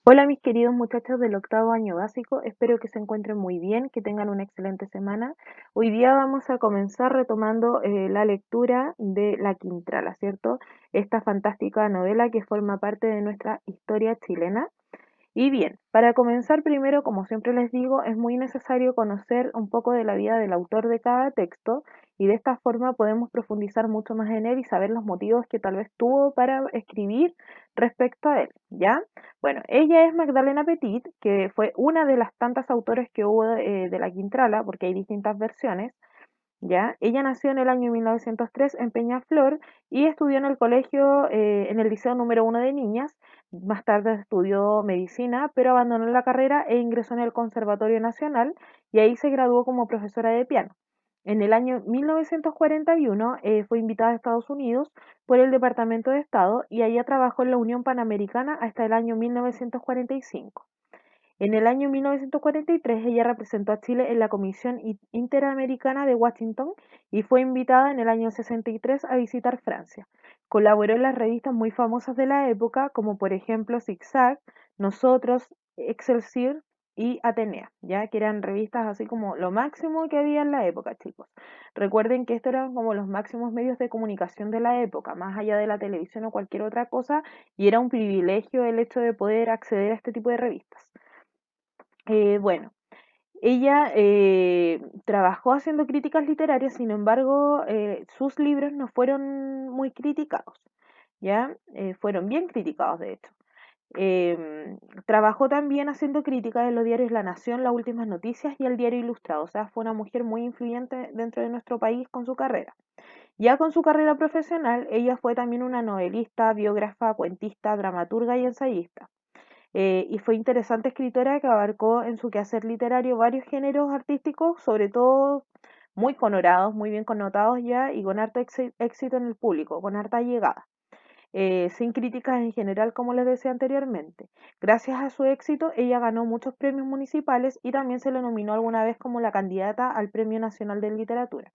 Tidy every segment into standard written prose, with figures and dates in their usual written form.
Hola mis queridos muchachos del octavo año básico, espero que se encuentren muy bien, que tengan una excelente semana. Hoy día vamos a comenzar retomando la lectura de La Quintrala, ¿cierto? Esta fantástica novela que forma parte de nuestra historia chilena. Y bien, para comenzar primero, como siempre les digo, es muy necesario conocer un poco de la vida del autor de cada texto y de esta forma podemos profundizar mucho más en él y saber los motivos que tal vez tuvo para escribir respecto a él, ¿ya? Bueno, ella es Magdalena Petit, que fue una de las tantas autores que hubo de la Quintrala, porque hay distintas versiones, ¿ya? Ella nació en el año 1903 en Peñaflor y estudió en el colegio, en el Liceo número 1 de niñas. Más tarde estudió medicina, pero abandonó la carrera e ingresó en el Conservatorio Nacional y ahí se graduó como profesora de piano. En el año 1941 fue invitada a Estados Unidos por el Departamento de Estado y allá trabajó en la Unión Panamericana hasta el año 1945. En el año 1943 ella representó a Chile en la Comisión Interamericana de Washington y fue invitada en el año 63 a visitar Francia. Colaboró en las revistas muy famosas de la época, como por ejemplo Zigzag, Nosotros, Excelsior y Atenea, ya que eran revistas así como lo máximo que había en la época, chicos. Recuerden que estos eran como los máximos medios de comunicación de la época, más allá de la televisión o cualquier otra cosa, y era un privilegio el hecho de poder acceder a este tipo de revistas. Bueno, ella trabajó haciendo críticas literarias, sin embargo, sus libros no fueron muy criticados, ¿ya? Fueron bien criticados, de hecho. Trabajó también haciendo críticas en los diarios La Nación, Las Últimas Noticias y el Diario Ilustrado, o sea, fue una mujer muy influyente dentro de nuestro país con su carrera. Ya con su carrera profesional, ella fue también una novelista, biógrafa, cuentista, dramaturga y ensayista. Y fue interesante escritora que abarcó en su quehacer literario varios géneros artísticos, sobre todo muy colorados, muy bien connotados ya y con harto éxito en el público, con harta llegada, sin críticas en general, como les decía anteriormente. Gracias a su éxito, ella ganó muchos premios municipales y también se le nominó alguna vez como la candidata al Premio Nacional de Literatura.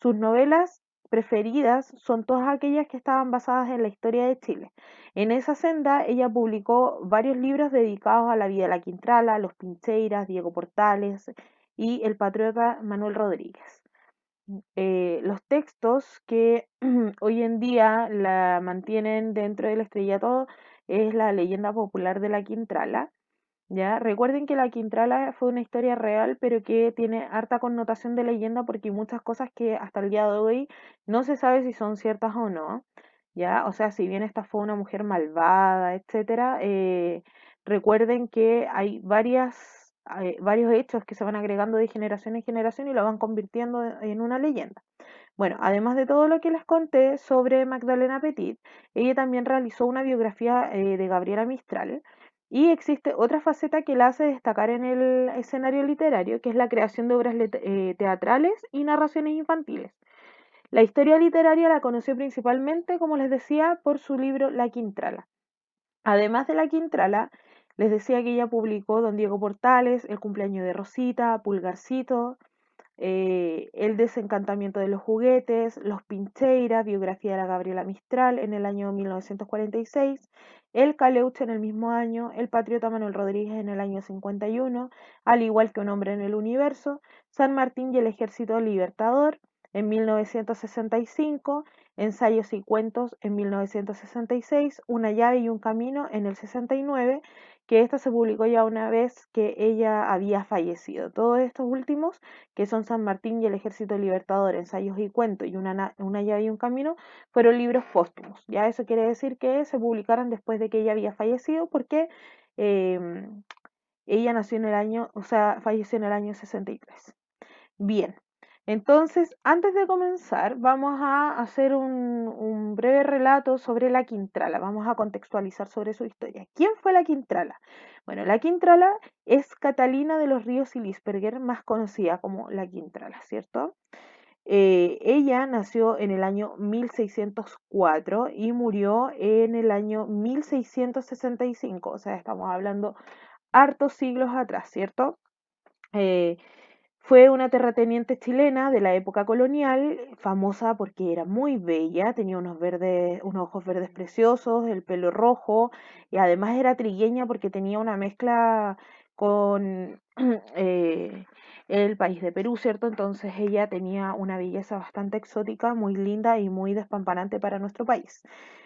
Sus novelas preferidas son todas aquellas que estaban basadas en la historia de Chile. En esa senda, ella publicó varios libros dedicados a la vida de la Quintrala, Los Pincheiras, Diego Portales y el patriota Manuel Rodríguez. Los textos que hoy en día la mantienen dentro del estrellato es la leyenda popular de la Quintrala, ¿ya? Recuerden que la Quintrala fue una historia real, pero que tiene harta connotación de leyenda porque hay muchas cosas que hasta el día de hoy no se sabe si son ciertas o no, ¿ya? O sea, si bien esta fue una mujer malvada, etcétera, recuerden que hay varios hechos que se van agregando de generación en generación y lo van convirtiendo en una leyenda. Bueno, además de todo lo que les conté sobre Magdalena Petit, ella también realizó una biografía de Gabriela Mistral y existe otra faceta que la hace destacar en el escenario literario, que es la creación de obras teatrales y narraciones infantiles. La historia literaria la conoció principalmente, como les decía, por su libro La Quintrala. Además de La Quintrala, les decía que ella publicó Don Diego Portales, El cumpleaños de Rosita, Pulgarcito, El desencantamiento de los juguetes, Los Pincheiras, biografía de la Gabriela Mistral en el año 1946, El Caleuche en el mismo año, El patriota Manuel Rodríguez en el año 51, Al igual que Un hombre en el universo, San Martín y el ejército libertador en 1965, Ensayos y cuentos en 1966, Una llave y un camino en el 69, que esta se publicó ya una vez que ella había fallecido. Todos estos últimos, que son San Martín y el Ejército Libertador, Ensayos y Cuentos y una llave y un camino, fueron libros póstumos. Ya eso quiere decir que se publicaron después de que ella había fallecido porque eh, ella nació en el año, o sea, falleció en el año 63. Bien, entonces, antes de comenzar, vamos a hacer un breve relato sobre la Quintrala. Vamos a contextualizar sobre su historia. ¿Quién fue la Quintrala? Bueno, la Quintrala es Catalina de los Ríos y Lisperger, más conocida como la Quintrala, ¿cierto? Ella nació en el año 1604 y murió en el año 1665, o sea, estamos hablando hartos siglos atrás, ¿cierto? Eh, Fue una terrateniente chilena de la época colonial, famosa porque era muy bella, tenía unos ojos verdes preciosos, el pelo rojo, y además era trigueña porque tenía una mezcla con el país de Perú, ¿cierto? Entonces ella tenía una belleza bastante exótica, muy linda y muy despampanante para nuestro país.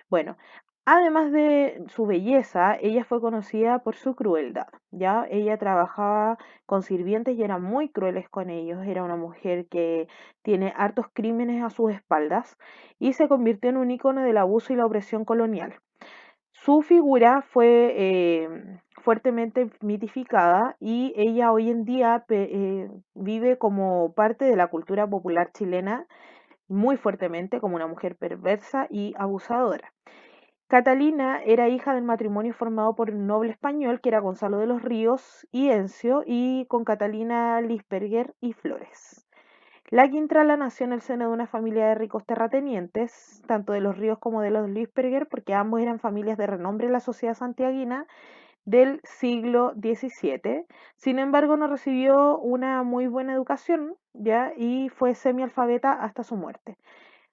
Bueno, además de su belleza, ella fue conocida por su crueldad, ¿ya? Ella trabajaba con sirvientes y eran muy crueles con ellos. Era una mujer que tiene hartos crímenes a sus espaldas y se convirtió en un ícono del abuso y la opresión colonial. Su figura fue fuertemente mitificada y ella hoy en día vive como parte de la cultura popular chilena muy fuertemente como una mujer perversa y abusadora. Catalina era hija del matrimonio formado por un noble español que era Gonzalo de los Ríos y Encio y con Catalina Lisperger y Flores. La Quintrala nació en el seno de una familia de ricos terratenientes, tanto de los Ríos como de los Lisperger, porque ambos eran familias de renombre en la sociedad santiaguina del siglo XVII. Sin embargo, no recibió una muy buena educación, ¿ya? Y fue semialfabeta hasta su muerte.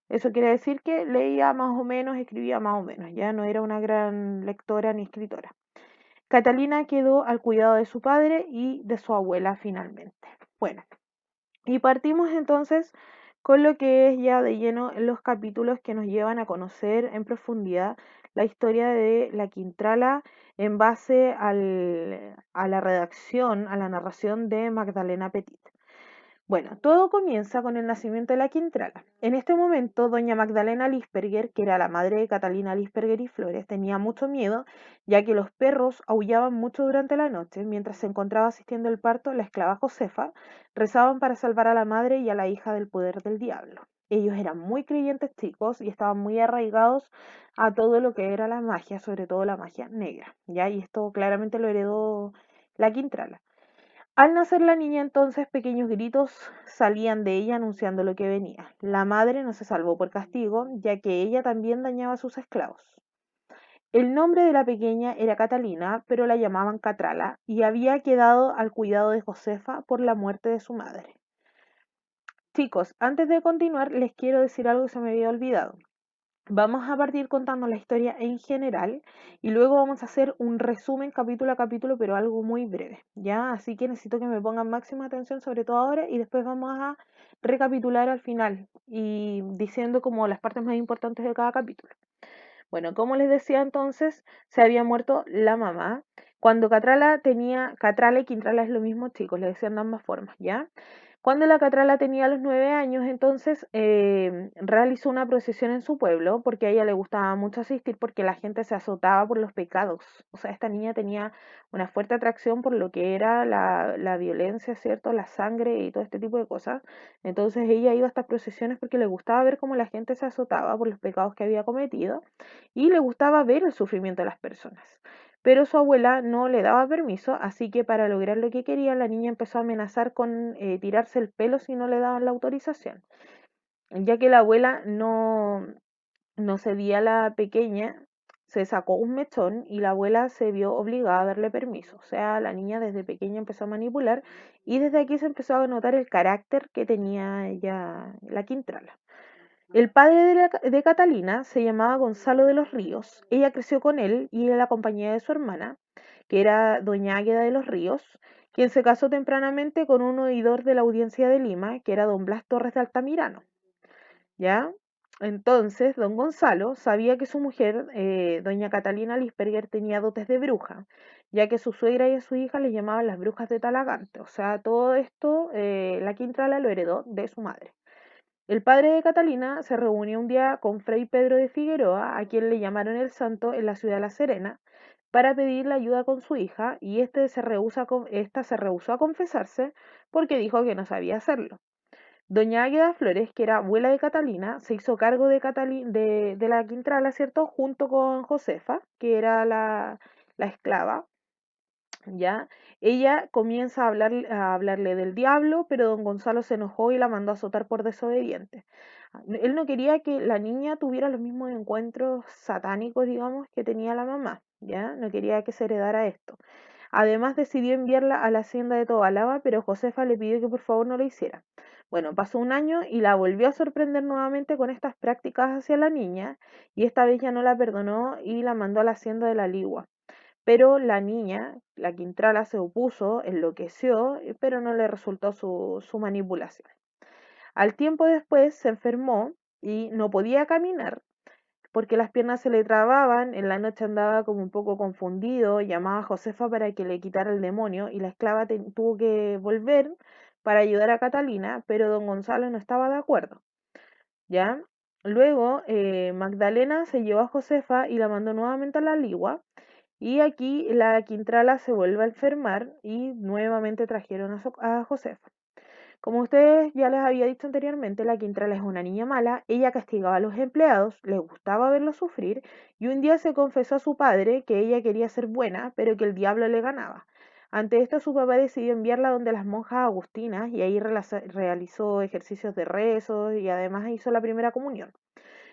Eso quiere decir que leía más o menos, escribía más o menos, ya no era una gran lectora ni escritora. Catalina quedó al cuidado de su padre y de su abuela finalmente. Bueno, y partimos entonces con lo que es ya de lleno los capítulos que nos llevan a conocer en profundidad la historia de la Quintrala en base a la redacción, a la narración de Magdalena Petit. Bueno, todo comienza con el nacimiento de la Quintrala. En este momento, doña Magdalena Lisperger, que era la madre de Catalina Lisperger y Flores, tenía mucho miedo, ya que los perros aullaban mucho durante la noche. Mientras se encontraba asistiendo al parto, la esclava Josefa rezaban para salvar a la madre y a la hija del poder del diablo. Ellos eran muy creyentes chicos y estaban muy arraigados a todo lo que era la magia, sobre todo la magia negra, ¿ya? Y esto claramente lo heredó la Quintrala. Al nacer la niña entonces pequeños gritos salían de ella anunciando lo que venía. La madre no se salvó por castigo, ya que ella también dañaba a sus esclavos. El nombre de la pequeña era Catalina, pero la llamaban Catrala y había quedado al cuidado de Josefa por la muerte de su madre. Chicos, antes de continuar les quiero decir algo que se me había olvidado. Vamos a partir contando la historia en general y luego vamos a hacer un resumen capítulo a capítulo, pero algo muy breve, ¿ya? Así que necesito que me pongan máxima atención, sobre todo ahora, y después vamos a recapitular al final y diciendo como las partes más importantes de cada capítulo. Bueno, como les decía entonces, se había muerto la mamá. Cuando Catrala y Quintrala es lo mismo, chicos, le decían de ambas formas, ¿ya? Cuando la Catrala tenía los 9 años, entonces realizó una procesión en su pueblo porque a ella le gustaba mucho asistir porque la gente se azotaba por los pecados. O sea, esta niña tenía una fuerte atracción por lo que era la violencia, ¿cierto? La sangre y todo este tipo de cosas. Entonces ella iba a estas procesiones porque le gustaba ver cómo la gente se azotaba por los pecados que había cometido y le gustaba ver el sufrimiento de las personas. Pero su abuela no le daba permiso, así que para lograr lo que quería, la niña empezó a amenazar con tirarse el pelo si no le daban la autorización. Ya que la abuela no cedía a la pequeña, se sacó un mechón y la abuela se vio obligada a darle permiso. O sea, la niña desde pequeña empezó a manipular y desde aquí se empezó a notar el carácter que tenía ella, la Quintrala. El padre de Catalina se llamaba Gonzalo de los Ríos. Ella creció con él y en la compañía de su hermana, que era doña Águeda de los Ríos, quien se casó tempranamente con un oidor de la audiencia de Lima, que era don Blas Torres de Altamirano. ¿Ya? Entonces, don Gonzalo sabía que su mujer, doña Catalina Lisperger, tenía dotes de bruja, ya que su suegra y a su hija les llamaban las brujas de Talagante. O sea, todo esto, la Quintrala lo heredó de su madre. El padre de Catalina se reunió un día con Fray Pedro de Figueroa, a quien le llamaron el santo en la ciudad de La Serena, para pedirle ayuda con su hija, y esta se rehusó a confesarse porque dijo que no sabía hacerlo. Doña Águeda Flores, que era abuela de Catalina, se hizo cargo de la Quintrala, ¿cierto? Junto con Josefa, que era la esclava, ¿ya? Ella comienza a hablarle del diablo, pero don Gonzalo se enojó y la mandó a azotar por desobediente. Él no quería que la niña tuviera los mismos encuentros satánicos, digamos, que tenía la mamá, ¿ya? No quería que se heredara esto. Además decidió enviarla a la hacienda de Tobalaba, pero Josefa le pidió que por favor no lo hiciera. Bueno, pasó un año y la volvió a sorprender nuevamente con estas prácticas hacia la niña, y esta vez ya no la perdonó y la mandó a la hacienda de la Ligua. Pero la niña, la Quintrala, se opuso, enloqueció, pero no le resultó su manipulación. Al tiempo después se enfermó y no podía caminar porque las piernas se le trababan, en la noche andaba como un poco confundido, llamaba a Josefa para que le quitara el demonio y la esclava tuvo que volver para ayudar a Catalina, pero don Gonzalo no estaba de acuerdo, ¿ya? Luego Magdalena se llevó a Josefa y la mandó nuevamente a la Ligua, y aquí la Quintrala se vuelve a enfermar y nuevamente trajeron a Josefa. Como ustedes ya les había dicho anteriormente, la Quintrala es una niña mala, ella castigaba a los empleados, les gustaba verlos sufrir, y un día se confesó a su padre que ella quería ser buena, pero que el diablo le ganaba. Ante esto su papá decidió enviarla donde las monjas agustinas y ahí realizó ejercicios de rezos y además hizo la primera comunión.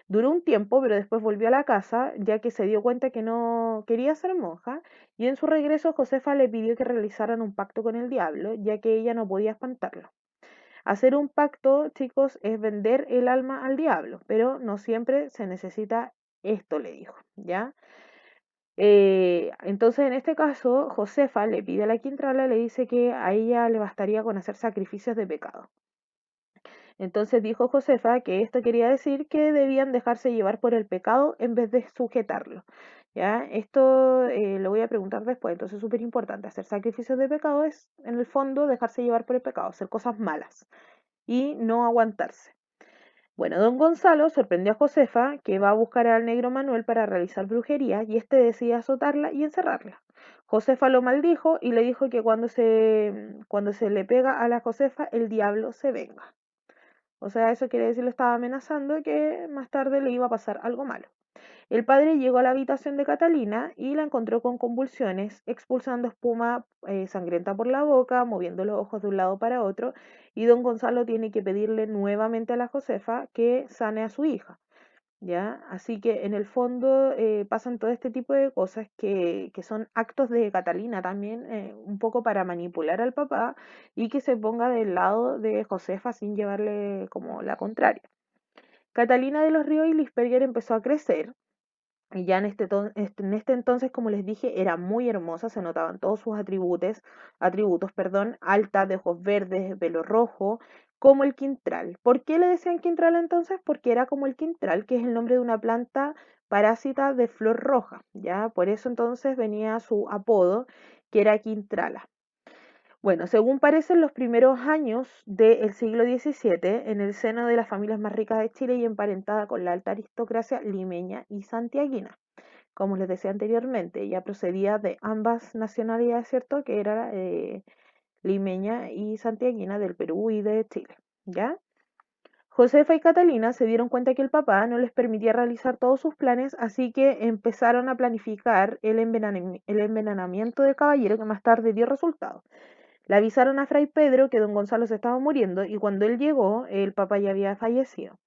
Duró un tiempo, pero después volvió a la casa, ya que se dio cuenta que no quería ser monja, y en su regreso Josefa le pidió que realizaran un pacto con el diablo, ya que ella no podía espantarlo. Hacer un pacto, chicos, es vender el alma al diablo, pero no siempre se necesita esto, le dijo, ¿ya? Entonces, en este caso, Josefa le pide a la Quintrala, le dice que a ella le bastaría con hacer sacrificios de pecado. Entonces dijo Josefa que esto quería decir que debían dejarse llevar por el pecado en vez de sujetarlo. ¿Ya? Esto lo voy a preguntar después, entonces es súper importante. Hacer sacrificios de pecado es, en el fondo, dejarse llevar por el pecado, hacer cosas malas y no aguantarse. Bueno, don Gonzalo sorprendió a Josefa, que va a buscar al negro Manuel para realizar brujería, y este decide azotarla y encerrarla. Josefa lo maldijo y le dijo que cuando se le pega a la Josefa, el diablo se venga. O sea, eso quiere decir, lo estaba amenazando que más tarde le iba a pasar algo malo. El padre llegó a la habitación de Catalina y la encontró con convulsiones, expulsando espuma sangrienta por la boca, moviendo los ojos de un lado para otro, y don Gonzalo tiene que pedirle nuevamente a la Josefa que sane a su hija. ¿Ya? Así que en el fondo pasan todo este tipo de cosas que son actos de Catalina también, un poco para manipular al papá y que se ponga del lado de Josefa sin llevarle como la contraria. Catalina de los Ríos y Lisperger empezó a crecer y ya en este entonces, como les dije, era muy hermosa, se notaban todos sus atributos, perdón, alta, de ojos verdes, de pelo rojo, como el quintral. ¿Por qué le decían quintral entonces? Porque era como el quintral, que es el nombre de una planta parásita de flor roja, ¿ya? Por eso entonces venía su apodo, que era quintrala. Bueno, según parecen los primeros años del siglo XVII, en el seno de las familias más ricas de Chile y emparentada con la alta aristocracia limeña y santiaguina. Como les decía anteriormente, ella procedía de ambas nacionalidades, ¿cierto? Que era limeña y santiaguina del Perú y de Chile, ¿ya? Josefa y Catalina se dieron cuenta que el papá no les permitía realizar todos sus planes, así que empezaron a planificar el envenenamiento del caballero que más tarde dio resultado. Le avisaron a Fray Pedro que don Gonzalo se estaba muriendo y cuando él llegó, el papá ya había fallecido.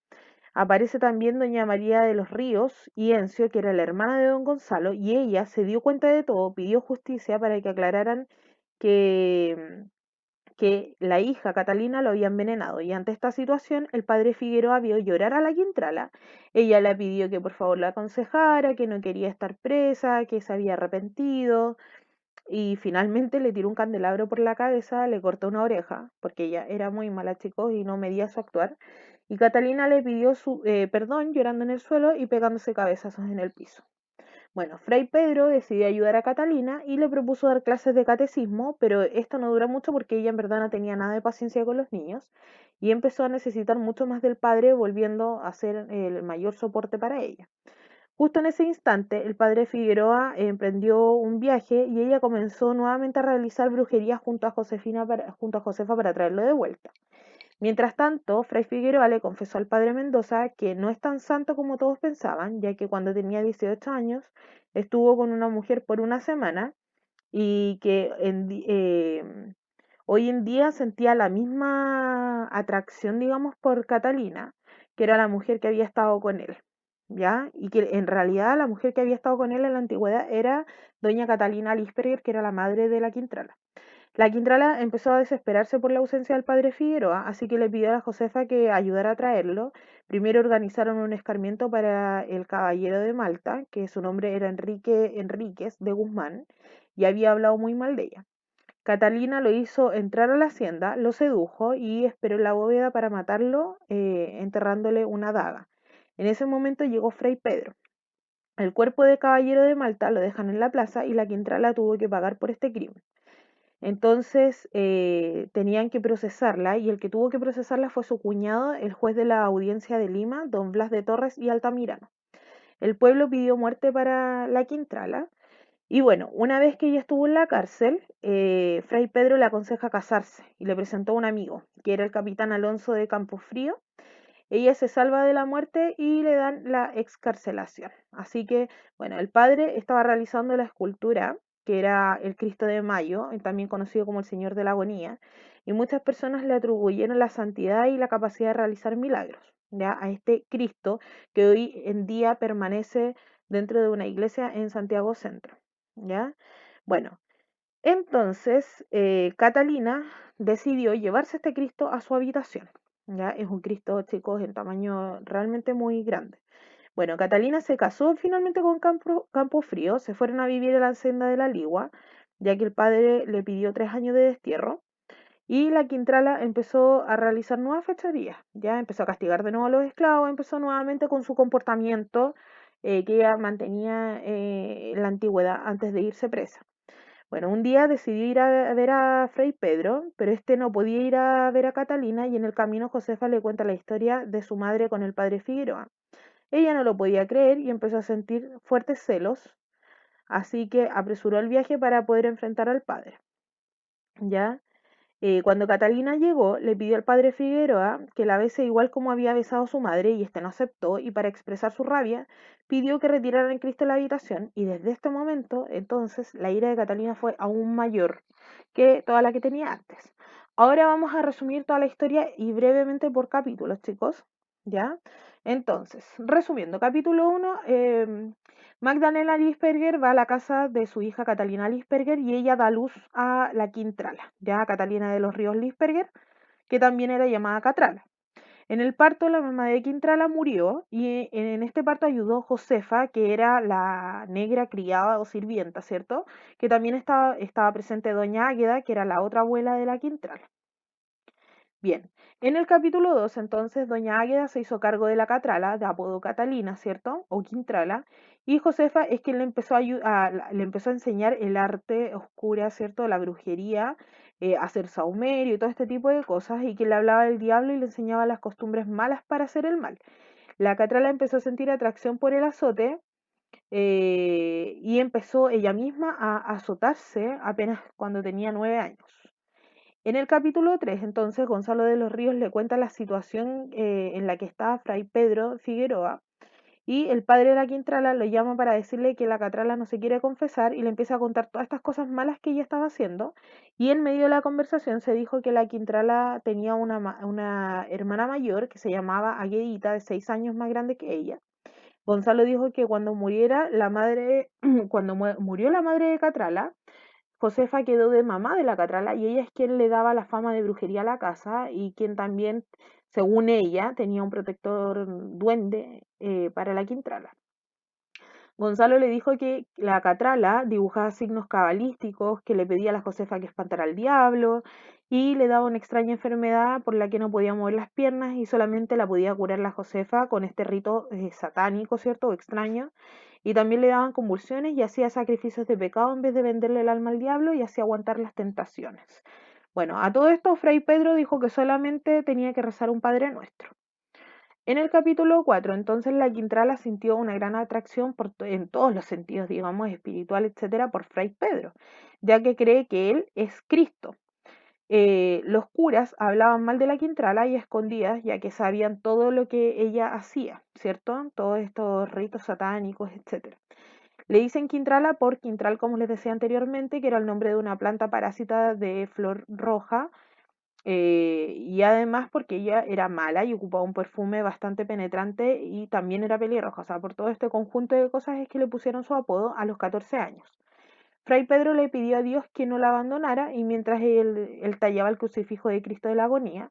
Aparece también doña María de los Ríos y Encio, que era la hermana de don Gonzalo, y ella se dio cuenta de todo, pidió justicia para que aclararan que, que la hija Catalina lo había envenenado. Y ante esta situación, el padre Figueroa vio llorar a la Quintrala. Ella le pidió que por favor la aconsejara, que no quería estar presa, que se había arrepentido, y finalmente le tiró un candelabro por la cabeza, le cortó una oreja, porque ella era muy mala, chicos, y no medía su actuar. Y Catalina le pidió su perdón llorando en el suelo y pegándose cabezazos en el piso. Bueno, Fray Pedro decidió ayudar a Catalina y le propuso dar clases de catecismo, pero esto no duró mucho porque ella en verdad no tenía nada de paciencia con los niños y empezó a necesitar mucho más del padre, volviendo a ser el mayor soporte para ella. Justo en ese instante, el padre Figueroa emprendió un viaje y ella comenzó nuevamente a realizar brujería junto a Josefa para traerlo de vuelta. Mientras tanto, Fray Figueroa le confesó al padre Mendoza que no es tan santo como todos pensaban, ya que cuando tenía 18 años estuvo con una mujer por una semana y que hoy en día sentía la misma atracción, digamos, por Catalina, que era la mujer que había estado con él. ¿ya? Y que en realidad la mujer que había estado con él en la antigüedad era doña Catalina Lisperger, que era la madre de la Quintrala. La Quintrala empezó a desesperarse por la ausencia del padre Figueroa, así que le pidió a la Josefa que ayudara a traerlo. Primero organizaron un escarmiento para el caballero de Malta, que su nombre era Enrique Enríquez de Guzmán, y había hablado muy mal de ella. Catalina lo hizo entrar a la hacienda, lo sedujo y esperó en la bóveda para matarlo, enterrándole una daga. En ese momento llegó Fray Pedro. El cuerpo de caballero de Malta lo dejan en la plaza y la Quintrala tuvo que pagar por este crimen. Entonces tenían que procesarla y el que tuvo que procesarla fue su cuñado, el juez de la audiencia de Lima, don Blas de Torres y Altamirano. El pueblo pidió muerte para la Quintrala y bueno, una vez que ella estuvo en la cárcel, Fray Pedro le aconseja casarse y le presentó a un amigo, que era el capitán Alonso de Campofrío. Ella se salva de la muerte y le dan la excarcelación. Así que, bueno, el padre estaba realizando la escultura, que era el Cristo de Mayo, también conocido como el Señor de la Agonía, y muchas personas le atribuyeron la santidad y la capacidad de realizar milagros, ¿ya? A este Cristo que hoy en día permanece dentro de una iglesia en Santiago Centro, ¿ya? Bueno, entonces, Catalina decidió llevarse este Cristo a su habitación. ¿Ya? Es un Cristo, chicos, en tamaño realmente muy grande. Bueno, Catalina se casó finalmente con Campofrío, se fueron a vivir a la hacienda de la Ligua, ya que el padre le pidió 3 años de destierro, y la Quintrala empezó a realizar nuevas fechorías, ya empezó a castigar de nuevo a los esclavos, empezó nuevamente con su comportamiento que ella mantenía en la antigüedad antes de irse presa. Bueno, un día decidió ir a ver a Fray Pedro, pero este no podía ir a ver a Catalina y en el camino Josefa le cuenta la historia de su madre con el padre Figueroa. Ella no lo podía creer y empezó a sentir fuertes celos, así que apresuró el viaje para poder enfrentar al padre. ¿Ya? Cuando Catalina llegó, le pidió al padre Figueroa que la bese igual como había besado a su madre y este no aceptó y para expresar su rabia pidió que retiraran el Cristo de la habitación y desde este momento entonces la ira de Catalina fue aún mayor que toda la que tenía antes. Ahora vamos a resumir toda la historia y brevemente por capítulos, chicos, ¿ya? Entonces, resumiendo, capítulo 1, Magdalena Lisperger va a la casa de su hija Catalina Lisperger y ella da luz a la Quintrala, ya a Catalina de los Ríos Lisperger, que también era llamada Catrala. En el parto la mamá de Quintrala murió y en este parto ayudó Josefa, que era la negra criada o sirvienta, ¿cierto? Que también estaba presente doña Águeda, que era la otra abuela de la Quintrala. Bien, en el capítulo 2, entonces, doña Águeda se hizo cargo de la Catrala, de apodo Catalina, ¿cierto? O Quintrala, y Josefa es quien le empezó a enseñar el arte oscura, ¿cierto? La brujería, hacer saumerio y todo este tipo de cosas, y quien le hablaba del diablo y le enseñaba las costumbres malas para hacer el mal. La Catrala empezó a sentir atracción por el azote, y empezó ella misma a azotarse apenas cuando tenía 9 años. En el capítulo 3, entonces, Gonzalo de los Ríos le cuenta la situación en la que estaba Fray Pedro Figueroa y el padre de la Quintrala lo llama para decirle que la Catrala no se quiere confesar y le empieza a contar todas estas cosas malas que ella estaba haciendo y en medio de la conversación se dijo que la Quintrala tenía una hermana mayor que se llamaba Aguedita, de 6 años más grande que ella. Gonzalo dijo que cuando muriera la madre, cuando murió la madre de Catrala, Josefa quedó de mamá de la Catrala y ella es quien le daba la fama de brujería a la casa y quien también, según ella, tenía un protector duende para la Quintrala. Gonzalo le dijo que la Catrala dibujaba signos cabalísticos, que le pedía a la Josefa que espantara al diablo y le daba una extraña enfermedad por la que no podía mover las piernas y solamente la podía curar la Josefa con este rito satánico, ¿cierto? O extraño. Y también le daban convulsiones y hacía sacrificios de pecado en vez de venderle el alma al diablo y hacía aguantar las tentaciones. Bueno, a todo esto Fray Pedro dijo que solamente tenía que rezar un Padre Nuestro. En el capítulo 4, entonces la Quintrala sintió una gran atracción en todos los sentidos, digamos, espiritual, etcétera, por Fray Pedro, ya que cree que él es Cristo. Los curas hablaban mal de la Quintrala y escondidas, ya que sabían todo lo que ella hacía, ¿cierto? Todos estos ritos satánicos, etcétera. Le dicen Quintrala por Quintral, como les decía anteriormente, que era el nombre de una planta parásita de flor roja Y además porque ella era mala y ocupaba un perfume bastante penetrante y también era pelirroja. O sea, por todo este conjunto de cosas es que le pusieron su apodo a los 14 años. Fray Pedro le pidió a Dios que no la abandonara y mientras él tallaba el crucifijo de Cristo de la agonía,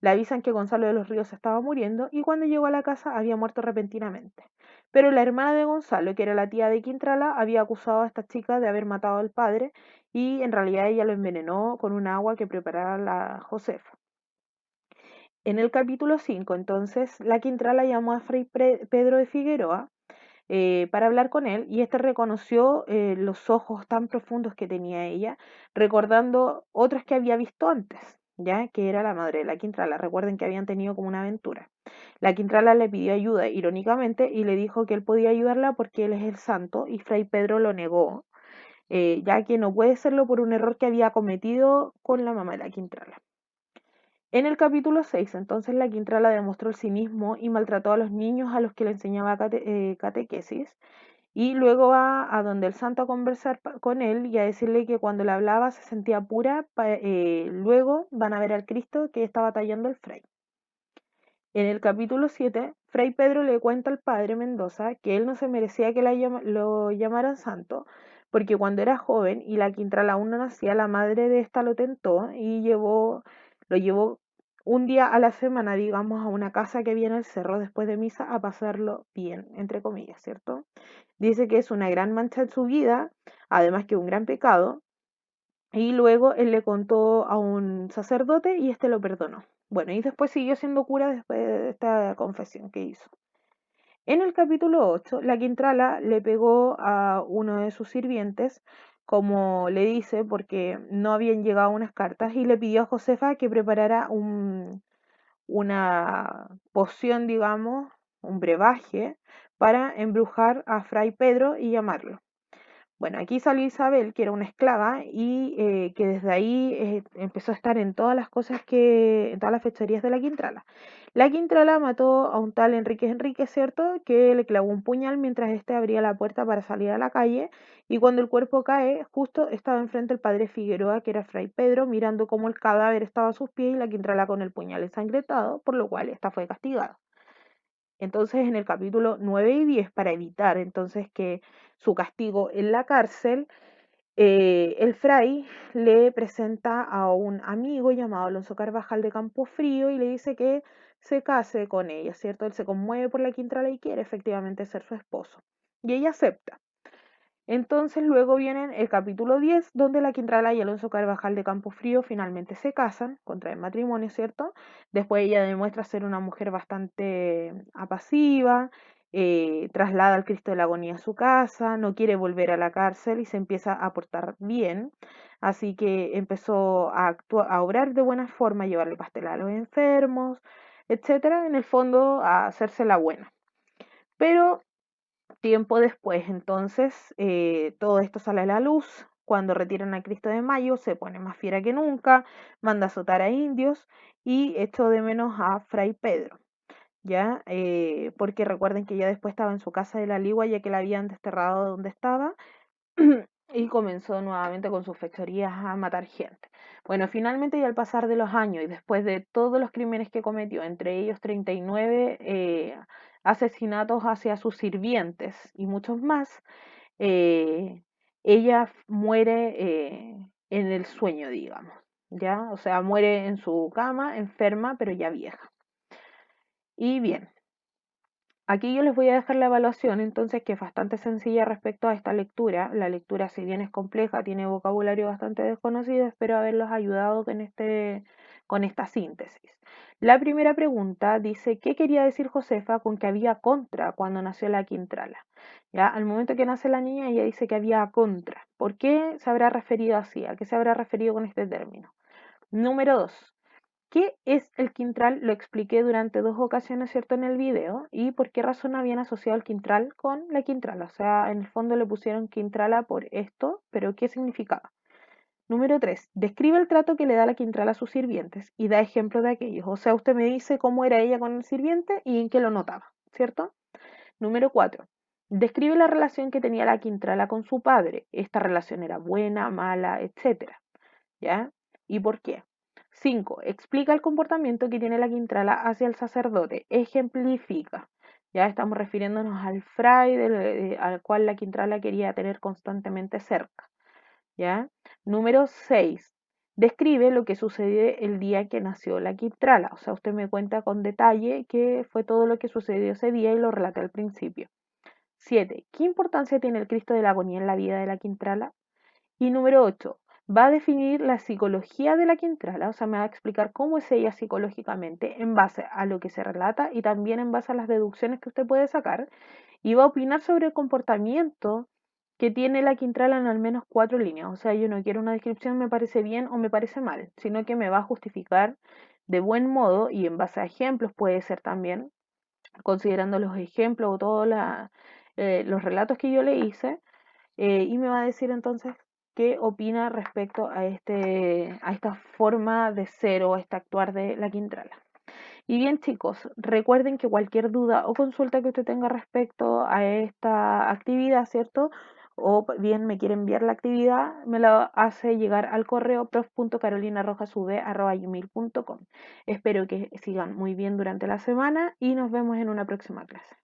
le avisan que Gonzalo de los Ríos estaba muriendo y cuando llegó a la casa había muerto repentinamente. Pero la hermana de Gonzalo, que era la tía de Quintrala, había acusado a esta chica de haber matado al padre y en realidad ella lo envenenó con un agua que preparara la Josefa. En el capítulo 5, entonces, la Quintrala llamó a Fray Pedro de Figueroa para hablar con él y este reconoció los ojos tan profundos que tenía ella, recordando otros que había visto antes, ya que era la madre de la Quintrala. Recuerden que habían tenido como una aventura. La Quintrala le pidió ayuda irónicamente y le dijo que él podía ayudarla porque él es el santo y Fray Pedro lo negó, ya que no puede serlo por un error que había cometido con la mamá de la Quintrala. En el capítulo 6, entonces, la Quintrala demostró el cinismo y maltrató a los niños a los que le enseñaba catequesis, y luego va a donde el santo a conversar con él y a decirle que cuando le hablaba se sentía pura, luego van a ver al Cristo que estaba tallando el fray. En el capítulo 7, Fray Pedro le cuenta al padre Mendoza que él no se merecía que lo llamaran santo, porque cuando era joven y la Quintrala aún no nacía, la madre de esta lo tentó y lo llevó un día a la semana, digamos, a una casa que había en el cerro después de misa a pasarlo bien, entre comillas, ¿cierto? Dice que es una gran mancha en su vida, además que un gran pecado, y luego él le contó a un sacerdote y este lo perdonó. Bueno, y después siguió siendo cura después de esta confesión que hizo. En el capítulo 8, la Quintrala le pegó a uno de sus sirvientes, como le dice, porque no habían llegado unas cartas, y le pidió a Josefa que preparara una poción, digamos, un brebaje, para embrujar a Fray Pedro y llamarlo. Bueno, aquí salió Isabel, que era una esclava, y que desde ahí empezó a estar en todas las cosas en todas las fechorías de la Quintrala. La Quintrala mató a un tal Enrique, ¿cierto? Que le clavó un puñal mientras éste abría la puerta para salir a la calle, y cuando el cuerpo cae, justo estaba enfrente el padre Figueroa, que era Fray Pedro, mirando cómo el cadáver estaba a sus pies y la Quintrala con el puñal ensangrentado, por lo cual esta fue castigada. Entonces, en el capítulo 9 y 10, para evitar entonces que su castigo en la cárcel, el fray le presenta a un amigo llamado Alonso Carvajal de Campofrío y le dice que se case con ella, ¿cierto? Él se conmueve por la Quintrala y quiere efectivamente ser su esposo. Y ella acepta. Entonces luego viene el capítulo 10, donde la Quintrala y Alonso Carvajal de Campofrío finalmente se casan, contraen matrimonio, ¿cierto? Después ella demuestra ser una mujer bastante apasiva, traslada al Cristo de la Agonía a su casa, no quiere volver a la cárcel y se empieza a portar bien. Así que empezó a obrar de buena forma, a llevarle pastel a los enfermos, etcétera, en el fondo a hacerse la buena. Pero tiempo después, entonces, todo esto sale a la luz. Cuando retiran a Cristo de Mayo, se pone más fiera que nunca, manda a azotar a indios y echó de menos a Fray Pedro, ¿ya? Porque recuerden que ya después estaba en su casa de la Ligua, ya que la habían desterrado de donde estaba, y comenzó nuevamente con sus fechorías a matar gente. Bueno, finalmente y al pasar de los años y después de todos los crímenes que cometió, entre ellos 39 asesinatos hacia sus sirvientes y muchos más, eh, ella muere en el sueño, digamos, ¿ya? O sea, muere en su cama, enferma, pero ya vieja. Y bien, aquí yo les voy a dejar la evaluación, entonces, que es bastante sencilla respecto a esta lectura. La lectura, si bien es compleja, tiene vocabulario bastante desconocido, espero haberlos ayudado con esta síntesis. La primera pregunta dice, ¿qué quería decir Josefa con que había contra cuando nació la Quintrala? ¿Ya? Al momento que nace la niña, ella dice que había contra. ¿Por qué se habrá referido así? ¿A qué se habrá referido con este término? Número 2. ¿Qué es el Quintral? Lo expliqué durante dos ocasiones, ¿cierto? En el video. ¿Y por qué razón habían asociado el Quintral con la Quintrala? O sea, en el fondo le pusieron Quintrala por esto, pero ¿qué significaba? Número 3. Describe el trato que le da la Quintrala a sus sirvientes y da ejemplo de aquellos. O sea, usted me dice cómo era ella con el sirviente y en qué lo notaba, ¿cierto? Número 4. Describe la relación que tenía la Quintrala con su padre. Esta relación era buena, mala, etcétera. ¿Ya? ¿Y por qué? 5. Explica el comportamiento que tiene la Quintrala hacia el sacerdote. Ejemplifica. Ya estamos refiriéndonos al fray al cual la Quintrala quería tener constantemente cerca. ¿Ya? Número 6. Describe lo que sucedió el día que nació la Quintrala. O sea, usted me cuenta con detalle qué fue todo lo que sucedió ese día y lo relaté al principio. 7. ¿Qué importancia tiene el Cristo de la Agonía en la vida de la Quintrala? Y número 8, va a definir la psicología de la Quintrala, o sea, me va a explicar cómo es ella psicológicamente en base a lo que se relata y también en base a las deducciones que usted puede sacar. Y va a opinar sobre el comportamiento que tiene la Quintrala en al menos 4 líneas. O sea, yo no quiero una descripción me parece bien o me parece mal, sino que me va a justificar de buen modo y en base a ejemplos puede ser también, considerando los ejemplos o todos los relatos que yo le hice, y me va a decir entonces qué opina respecto a esta forma de ser o este actuar de la Quintrala. Y bien chicos, recuerden que cualquier duda o consulta que usted tenga respecto a esta actividad, ¿cierto? O bien me quiere enviar la actividad, me la hace llegar al correo prof.carolinarojasv@gmail.com. Espero que sigan muy bien durante la semana y nos vemos en una próxima clase.